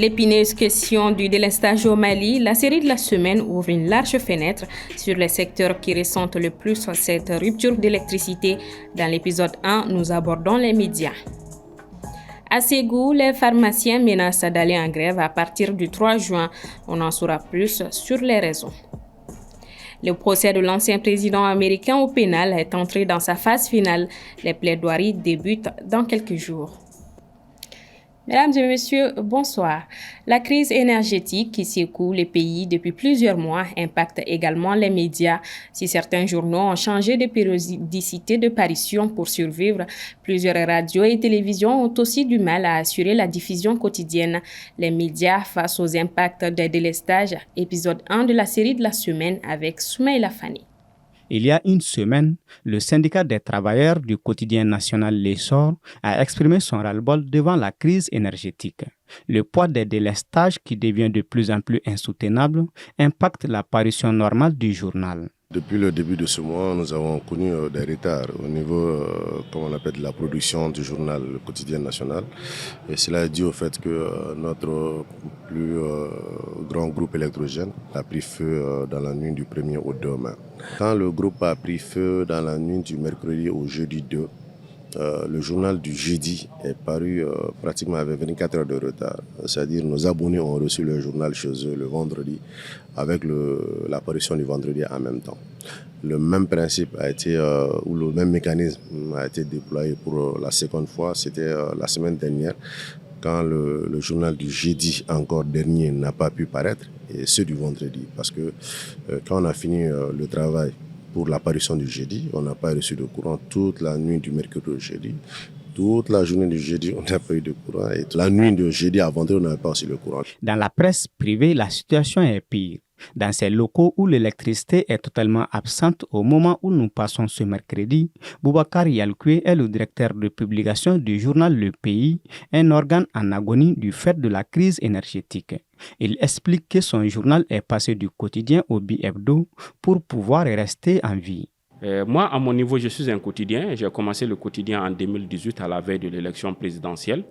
l'épineuse question du délestage au Mali, la série de la semaine ouvre une large fenêtre sur les secteurs qui ressentent le plus cette rupture d'électricité. Dans l'épisode 1, nous abordons les médias. À Ségou, les pharmaciens menacent d'aller en grève à partir du 3 juin. On en saura plus sur les raisons. Le procès de l'ancien président américain au pénal est entré dans sa phase finale. Les plaidoiries débutent dans quelques jours. Mesdames et messieurs, bonsoir. La crise énergétique qui secoue les pays depuis plusieurs mois impacte également les médias. Si certains journaux ont changé de périodicité de parution pour survivre, plusieurs radios et télévisions ont aussi du mal à assurer la diffusion quotidienne. Les médias face aux impacts des délestages, épisode 1 de la série de la semaine avec Soumaïla Fani. Il y a une semaine, le syndicat des travailleurs du quotidien national L'Essor a exprimé son ras-le-bol devant la crise énergétique. Le poids des délestages qui devient de plus en plus insoutenable impacte la parution normale du journal. Depuis le début de ce mois, nous avons connu des retards au niveau, comme on appelle, de la production du journal Le Quotidien National. Et cela est dû au fait que notre plus grand groupe électrogène a pris feu dans la nuit du 1er au 2 mai. Quand le groupe a pris feu dans la nuit du mercredi au jeudi 2, le journal du jeudi est paru pratiquement avec 24 heures de retard. C'est-à-dire nos abonnés ont reçu le journal chez eux le vendredi avec l'apparition du vendredi en même temps. Le même principe a été, ou le même mécanisme a été déployé pour la seconde fois, c'était la semaine dernière, quand le journal du jeudi encore dernier n'a pas pu paraître, et ceux du vendredi. Parce que quand on a fini le travail pour l'apparition du jeudi, on n'a pas reçu de courant toute la nuit du mercredi au jeudi. Toute la journée du jeudi, on n'a pas eu de courant. Et la nuit de jeudi à vendredi, on n'avait pas aussi le courant. Dans la presse privée, la situation est pire. Dans ces locaux où l'électricité est totalement absente au moment où nous passons ce mercredi, Boubacar Yalkoué est le directeur de publication du journal Le Pays, un organe en agonie du fait de la crise énergétique. Il explique que son journal est passé du quotidien au bi-hebdo pour pouvoir rester en vie. Moi, à mon niveau, je suis un quotidien. J'ai commencé le quotidien en 2018 à la veille de l'élection présidentielle.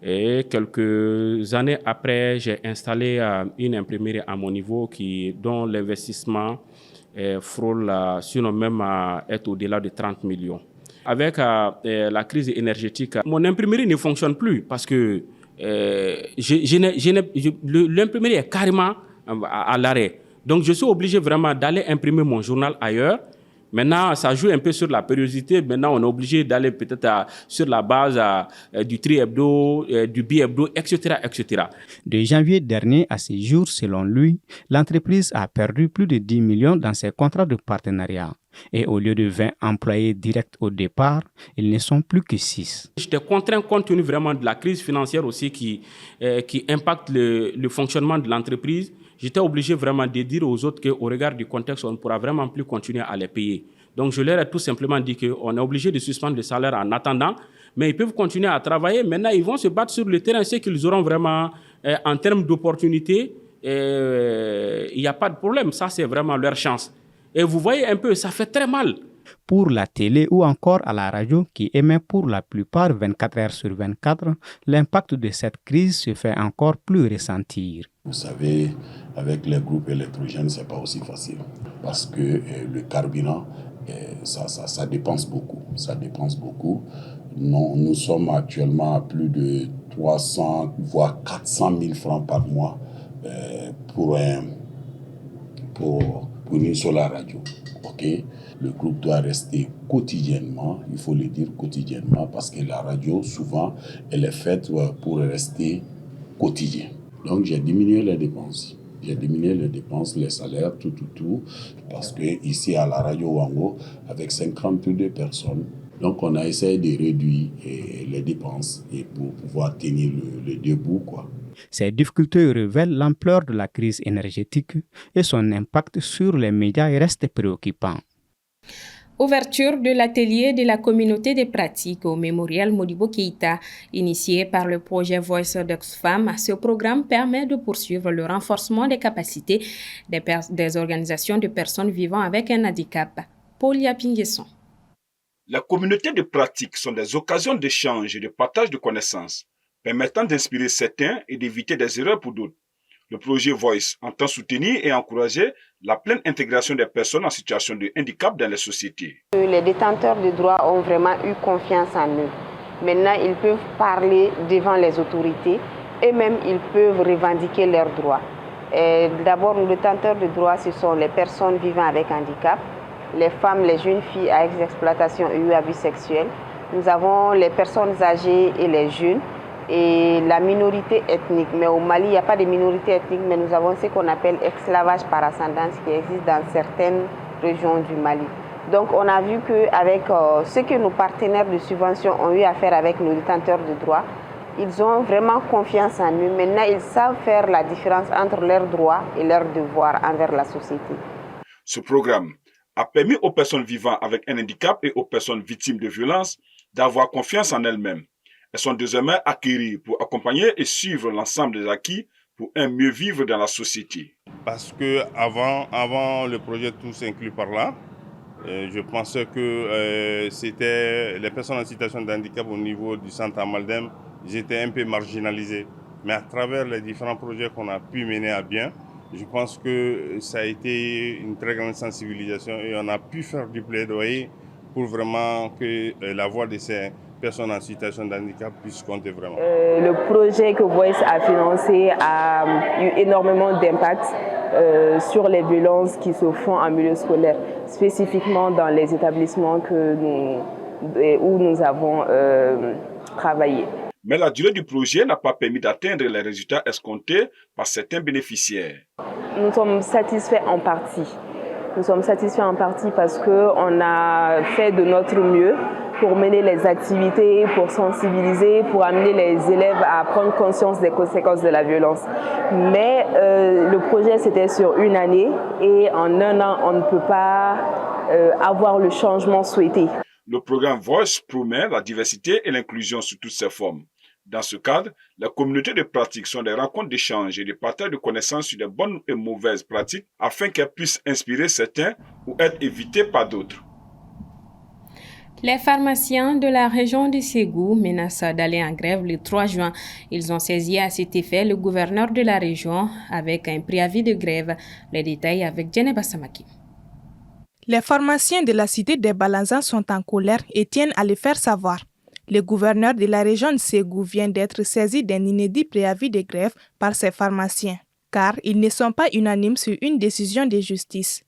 Et quelques années après, j'ai installé une imprimerie à mon niveau dont l'investissement frôle, sinon même est au-delà de 30 millions. Avec la crise énergétique, mon imprimerie ne fonctionne plus parce que l'imprimerie est carrément à l'arrêt. Donc, je suis obligé vraiment d'aller imprimer mon journal ailleurs. Maintenant, ça joue un peu sur la périodicité. Maintenant, on est obligé d'aller peut-être sur la base du tri-hebdo, du bi-hebdo, etc., etc. De janvier dernier à ce jour, selon lui, l'entreprise a perdu plus de 10 millions dans ses contrats de partenariat. Et au lieu de 20 employés directs au départ, ils ne sont plus que 6. J'étais contraint compte tenu vraiment de la crise financière aussi qui impacte le fonctionnement de l'entreprise. J'étais obligé vraiment de dire aux autres qu'au regard du contexte, on ne pourra vraiment plus continuer à les payer. Donc, je leur ai tout simplement dit qu'on est obligé de suspendre le salaire en attendant, mais ils peuvent continuer à travailler. Maintenant, ils vont se battre sur le terrain, ce qu'ils auront vraiment en termes d'opportunités. Il n'y a pas de problème, ça c'est vraiment leur chance. Et vous voyez un peu, ça fait très mal. Pour la télé ou encore à la radio qui émet pour la plupart 24 heures sur 24, l'impact de cette crise se fait encore plus ressentir. Vous savez, avec les groupes électrogènes, ce n'est pas aussi facile parce que le carburant, ça dépense beaucoup. Ça dépense beaucoup. Nous sommes actuellement à plus de 300 voire 400 000 francs par mois pour une seule radio. Okay? Le groupe doit rester quotidiennement, il faut le dire quotidiennement, parce que la radio, souvent, elle est faite pour rester quotidien. Donc, j'ai diminué les dépenses. J'ai diminué les dépenses, les salaires, tout, parce que ici à la radio Wango, avec 52 personnes, donc on a essayé de réduire les dépenses et pour pouvoir tenir le debout, quoi. Ces difficultés révèlent l'ampleur de la crise énergétique et son impact sur les médias reste préoccupant. Ouverture de l'atelier de la communauté des pratiques au mémorial Modibo Keïta. Initié par le projet Voice d'Oxfam, ce programme permet de poursuivre le renforcement des capacités des organisations de personnes vivant avec un handicap. Paul Yapinguesson. La communauté de pratiques sont des occasions d'échange et de partage de connaissances. permettant d'inspirer certains et d'éviter des erreurs pour d'autres. Le projet Voice entend soutenir et encourager la pleine intégration des personnes en situation de handicap dans les sociétés. Les détenteurs de droits ont vraiment eu confiance en eux. Maintenant, ils peuvent parler devant les autorités et même ils peuvent revendiquer leurs droits. D'abord, nos détenteurs de droits, ce sont les personnes vivant avec handicap, les femmes, les jeunes filles à exploitation et abus sexuels. Nous avons les personnes âgées et les jeunes et la minorité ethnique. Mais au Mali, il n'y a pas de minorité ethnique, mais nous avons ce qu'on appelle esclavage par ascendance qui existe dans certaines régions du Mali. Donc on a vu qu'avec ce que nos partenaires de subvention ont eu à faire avec nos détenteurs de droits, ils ont vraiment confiance en eux. Maintenant, ils savent faire la différence entre leurs droits et leurs devoirs envers la société. Ce programme a permis aux personnes vivant avec un handicap et aux personnes victimes de violences d'avoir confiance en elles-mêmes. Elles sont désormais acquéries pour accompagner et suivre l'ensemble des acquis pour un mieux vivre dans la société. Parce que avant le projet Tous inclus par là, je pensais que c'était les personnes en situation de handicap au niveau du centre Amaldem, ils étaient un peu marginalisés. Mais à travers les différents projets qu'on a pu mener à bien, je pense que ça a été une très grande sensibilisation et on a pu faire du plaidoyer pour vraiment que la voix de ces personnes en situation de handicap puisse compter vraiment. Le projet que Voice a financé a eu énormément d'impact sur les violences qui se font en milieu scolaire, spécifiquement dans les établissements où nous avons travaillé. Mais la durée du projet n'a pas permis d'atteindre les résultats escomptés par certains bénéficiaires. Nous sommes satisfaits en partie. Nous sommes satisfaits en partie parce qu'on a fait de notre mieux pour mener les activités, pour sensibiliser, pour amener les élèves à prendre conscience des conséquences de la violence. Mais le projet, c'était sur une année et en un an, on ne peut pas avoir le changement souhaité. Le programme Voice promet la diversité et l'inclusion sous toutes ses formes. Dans ce cadre, les communautés de pratique sont des rencontres d'échange et de partage de connaissances sur les bonnes et mauvaises pratiques afin qu'elles puissent inspirer certains ou être évitées par d'autres. Les pharmaciens de la région de Ségou menacent d'aller en grève le 3 juin. Ils ont saisi à cet effet le gouverneur de la région avec un préavis de grève. Les détails avec Djeneba Samaki. Les pharmaciens de la cité des Balanzans sont en colère et tiennent à le faire savoir. Le gouverneur de la région de Ségou vient d'être saisi d'un inédit préavis de grève par ces pharmaciens, car ils ne sont pas unanimes sur une décision de justice.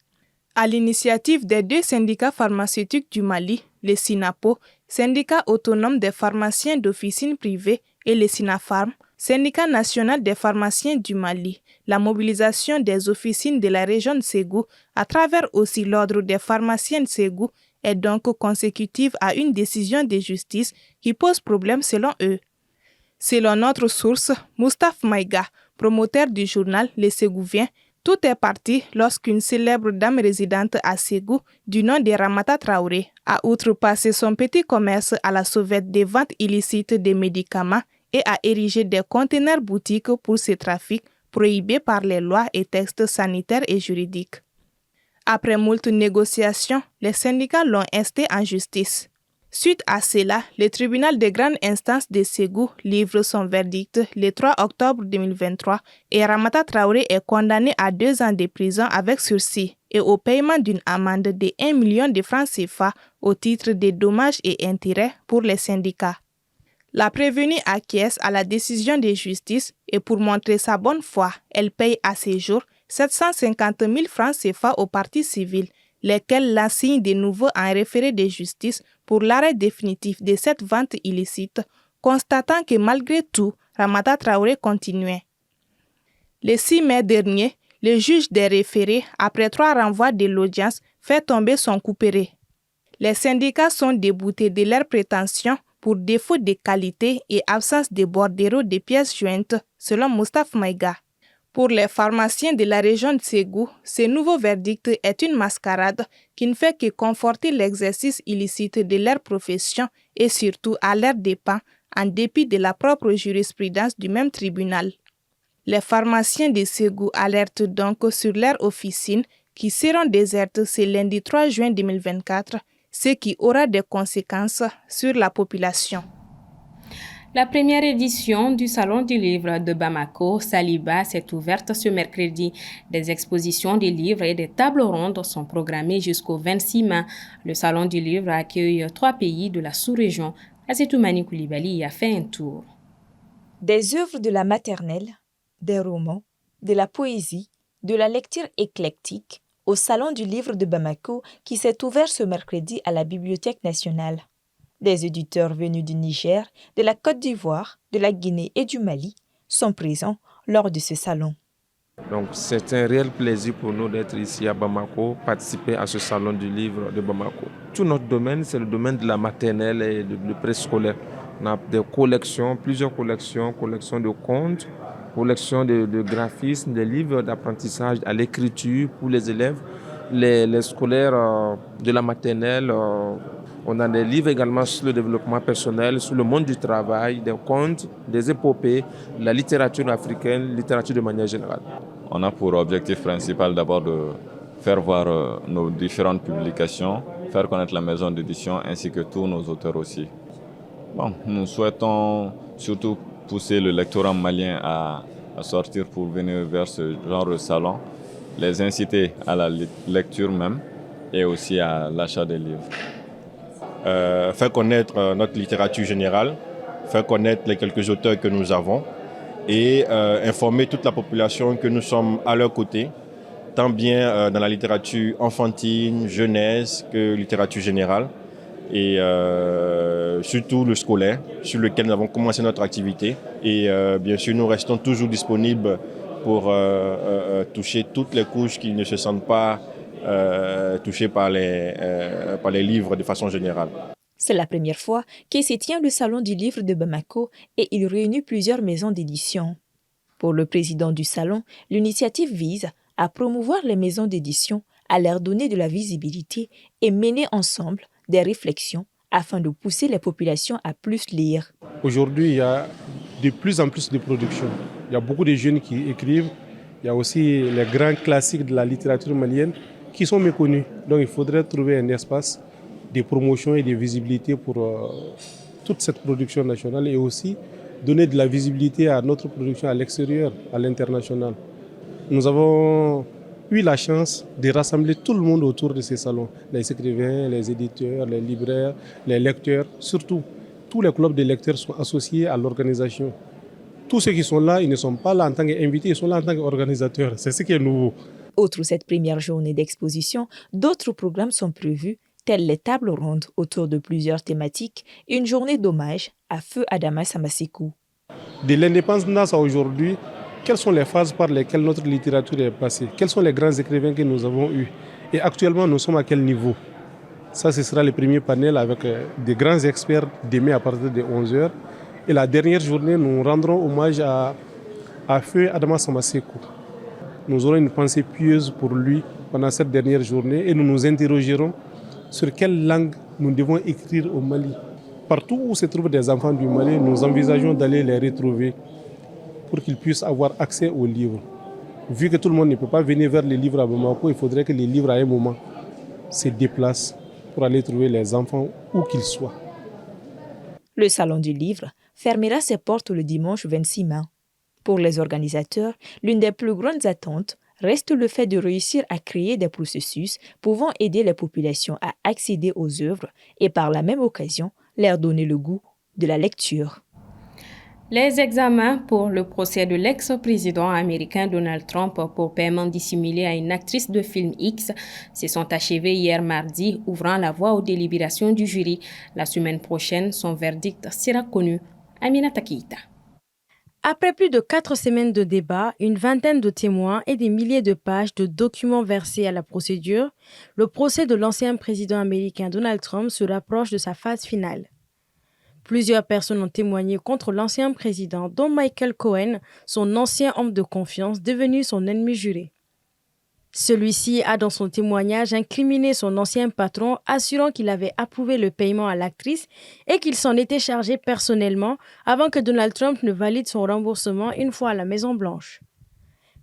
À l'initiative des deux syndicats pharmaceutiques du Mali, le SINAPO, syndicat autonome des pharmaciens d'officines privées, et le SINAPHARM, syndicat national des pharmaciens du Mali, la mobilisation des officines de la région de Ségou, à travers aussi l'ordre des pharmaciens de Ségou, est donc consécutive à une décision de justice qui pose problème selon eux. Selon notre source, Moustapha Maïga, promoteur du journal Le Ségouvien, tout est parti lorsqu'une célèbre dame résidente à Ségou, du nom de Ramata Traoré, a outrepassé son petit commerce à la sauvette des ventes illicites de médicaments et a érigé des conteneurs boutiques pour ce trafic prohibé par les lois et textes sanitaires et juridiques. Après moult négociations, les syndicats l'ont insté en justice. Suite à cela, le tribunal de grande instance de Ségou livre son verdict le 3 octobre 2023 et Ramata Traoré est condamné à 2 ans de prison avec sursis et au paiement d'une amende de 1 million de francs CFA au titre des dommages et intérêts pour les syndicats. La prévenue acquiesce à la décision de justice et pour montrer sa bonne foi, elle paye à ce jour 750 000 francs CFA aux parties civiles, lesquels l'assignent de nouveau en référé de justice pour l'arrêt définitif de cette vente illicite, constatant que malgré tout, Ramata Traoré continuait. Le 6 mai dernier, le juge des référés, après 3 renvois de l'audience, fait tomber son couperet. Les syndicats sont déboutés de leurs prétentions pour défaut de qualité et absence de bordereaux de pièces jointes, selon Moustapha Maïga. Pour les pharmaciens de la région de Ségou, ce nouveau verdict est une mascarade qui ne fait que conforter l'exercice illicite de leur profession et surtout à leurs dépens, en dépit de la propre jurisprudence du même tribunal. Les pharmaciens de Ségou alertent donc sur leurs officines qui seront désertes ce lundi 3 juin 2024, ce qui aura des conséquences sur la population. La première édition du Salon du livre de Bamako, Saliba, s'est ouverte ce mercredi. Des expositions de livres et des tables rondes sont programmées jusqu'au 26 mai. Le Salon du livre accueille 3 pays de la sous-région. Asetoumani Koulibaly y a fait un tour. Des œuvres de la maternelle, des romans, de la poésie, de la lecture éclectique au Salon du livre de Bamako qui s'est ouvert ce mercredi à la Bibliothèque nationale. Des éditeurs venus du Niger, de la Côte d'Ivoire, de la Guinée et du Mali sont présents lors de ce salon. Donc c'est un réel plaisir pour nous d'être ici à Bamako, participer à ce salon du livre de Bamako. Tout notre domaine, c'est le domaine de la maternelle et de préscolaire. On a des collections, plusieurs collections de contes, collections de graphismes, des livres d'apprentissage à l'écriture pour les élèves, les scolaires de la maternelle. On a des livres également sur le développement personnel, sur le monde du travail, des contes, des épopées, la littérature africaine, littérature de manière générale. On a pour objectif principal d'abord de faire voir nos différentes publications, faire connaître la maison d'édition ainsi que tous nos auteurs aussi. Bon, nous souhaitons surtout pousser le lectorat malien à sortir pour venir vers ce genre de salon, les inciter à la lecture même et aussi à l'achat des livres. Faire connaître notre littérature générale, faire connaître les quelques auteurs que nous avons et informer toute la population que nous sommes à leur côté, tant bien dans la littérature enfantine, jeunesse que littérature générale et surtout le scolaire sur lequel nous avons commencé notre activité. Et bien sûr, nous restons toujours disponibles pour toucher toutes les couches qui ne se sentent pas touchés par les livres de façon générale. C'est la première fois que se tient le Salon du livre de Bamako et il réunit plusieurs maisons d'édition. Pour le président du salon, l'initiative vise à promouvoir les maisons d'édition, à leur donner de la visibilité et mener ensemble des réflexions afin de pousser les populations à plus lire. Aujourd'hui, il y a de plus en plus de productions. Il y a beaucoup de jeunes qui écrivent. Il y a aussi les grands classiques de la littérature malienne qui sont méconnus. Donc il faudrait trouver un espace de promotion et de visibilité pour toute cette production nationale et aussi donner de la visibilité à notre production à l'extérieur, à l'international. Nous avons eu la chance de rassembler tout le monde autour de ces salons, les écrivains, les éditeurs, les libraires, les lecteurs, surtout. Tous les clubs de lecteurs sont associés à l'organisation. Tous ceux qui sont là, ils ne sont pas là en tant qu'invités, ils sont là en tant qu'organisateurs. C'est ce qui est nouveau. Outre cette première journée d'exposition, d'autres programmes sont prévus, tels les tables rondes autour de plusieurs thématiques et une journée d'hommage à Feu Adama Samasekou. De l'indépendance à aujourd'hui, quelles sont les phases par lesquelles notre littérature est passée? Quels sont les grands écrivains que nous avons eus? Et actuellement, nous sommes à quel niveau? Ça, ce sera le premier panel avec des grands experts demain à partir de 11h. Et la dernière journée, nous rendrons hommage à Feu Adama Samasekou. Nous aurons une pensée pieuse pour lui pendant cette dernière journée et nous nous interrogerons sur quelle langue nous devons écrire au Mali. Partout où se trouvent des enfants du Mali, nous envisageons d'aller les retrouver pour qu'ils puissent avoir accès aux livres. Vu que tout le monde ne peut pas venir vers les livres à Bamako, il faudrait que les livres à un moment se déplacent pour aller trouver les enfants où qu'ils soient. Le Salon du livre fermera ses portes le dimanche 26 mai. Pour les organisateurs, l'une des plus grandes attentes reste le fait de réussir à créer des processus pouvant aider les populations à accéder aux œuvres et par la même occasion leur donner le goût de la lecture. Les examens pour le procès de l'ex-président américain Donald Trump pour paiement dissimulé à une actrice de film X se sont achevés hier mardi, ouvrant la voie aux délibérations du jury. La semaine prochaine, son verdict sera connu. Aminata Keita. Après plus de 4 semaines de débats, une vingtaine de témoins et des milliers de pages de documents versés à la procédure, le procès de l'ancien président américain Donald Trump se rapproche de sa phase finale. Plusieurs personnes ont témoigné contre l'ancien président, dont Michael Cohen, son ancien homme de confiance, devenu son ennemi juré. Celui-ci a dans son témoignage incriminé son ancien patron, assurant qu'il avait approuvé le paiement à l'actrice et qu'il s'en était chargé personnellement avant que Donald Trump ne valide son remboursement une fois à la Maison-Blanche.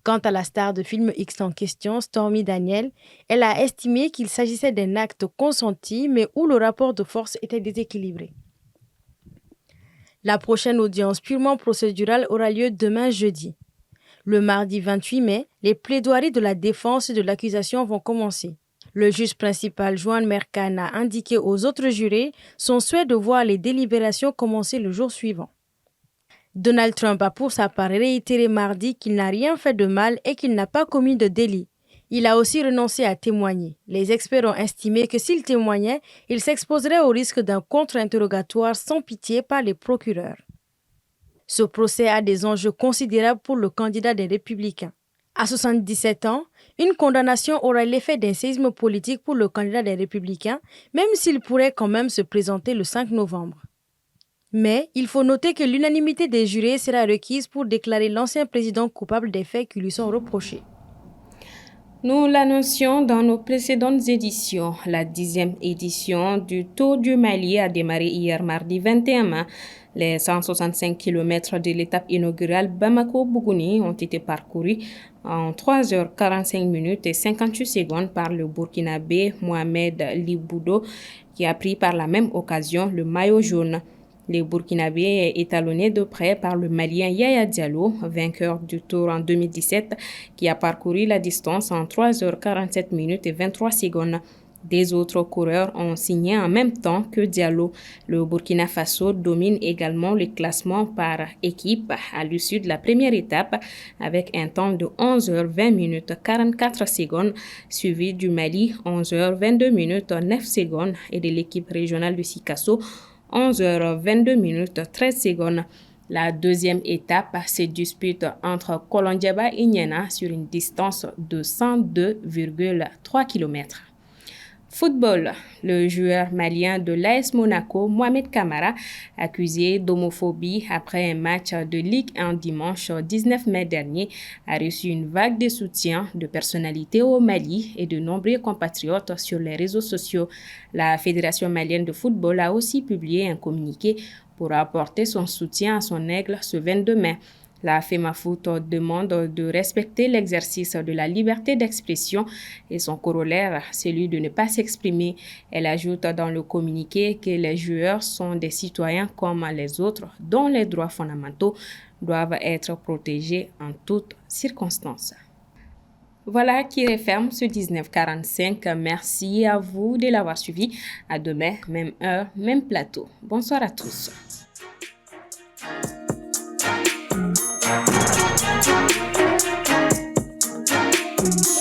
Quant à la star de film X en question, Stormy Daniels, elle a estimé qu'il s'agissait d'un acte consenti mais où le rapport de force était déséquilibré. La prochaine audience purement procédurale aura lieu demain jeudi. Le mardi 28 mai, les plaidoiries de la défense et de l'accusation vont commencer. Le juge principal, Juan Merchan, a indiqué aux autres jurés son souhait de voir les délibérations commencer le jour suivant. Donald Trump a pour sa part réitéré mardi qu'il n'a rien fait de mal et qu'il n'a pas commis de délit. Il a aussi renoncé à témoigner. Les experts ont estimé que s'il témoignait, il s'exposerait au risque d'un contre-interrogatoire sans pitié par les procureurs. Ce procès a des enjeux considérables pour le candidat des Républicains. À 77 ans, une condamnation aura l'effet d'un séisme politique pour le candidat des Républicains, même s'il pourrait quand même se présenter le 5 novembre. Mais il faut noter que l'unanimité des jurés sera requise pour déclarer l'ancien président coupable des faits qui lui sont reprochés. Nous l'annoncions dans nos précédentes éditions. La 10e édition du Tour du Mali a démarré hier mardi 21 mai. Les 165 km de l'étape inaugurale Bamako-Bougouni ont été parcourus en 3h45 et 58 secondes par le Burkinabé Mohamed Liboudo, qui a pris par la même occasion le maillot jaune. Le Burkinabé est étalonné de près par le Malien Yaya Diallo, vainqueur du Tour en 2017, qui a parcouru la distance en 3h47 et 23 secondes. Des autres coureurs ont signé en même temps que Diallo. Le Burkina Faso domine également le classement par équipe à l'issue de la première étape avec un temps de 11h20 44 secondes, suivi du Mali 11h22 9 secondes et de l'équipe régionale de Sikasso 11h22 13 secondes. La deuxième étape se dispute entre Kolondiaba et Niena sur une distance de 102,3 km. Football, le joueur malien de l'AS Monaco, Mohamed Kamara, accusé d'homophobie après un match de Ligue 1 dimanche 19 mai dernier, a reçu une vague de soutien de personnalités au Mali et de nombreux compatriotes sur les réseaux sociaux. La Fédération malienne de football a aussi publié un communiqué pour apporter son soutien à son aigle ce 22 mai. La FEMAFOOT demande de respecter l'exercice de la liberté d'expression et son corollaire, celui de ne pas s'exprimer. Elle ajoute dans le communiqué que les joueurs sont des citoyens comme les autres, dont les droits fondamentaux doivent être protégés en toutes circonstances. Voilà qui referme ce 1945. Merci à vous de l'avoir suivi. À demain, même heure, même plateau. Bonsoir à tous. Thank you.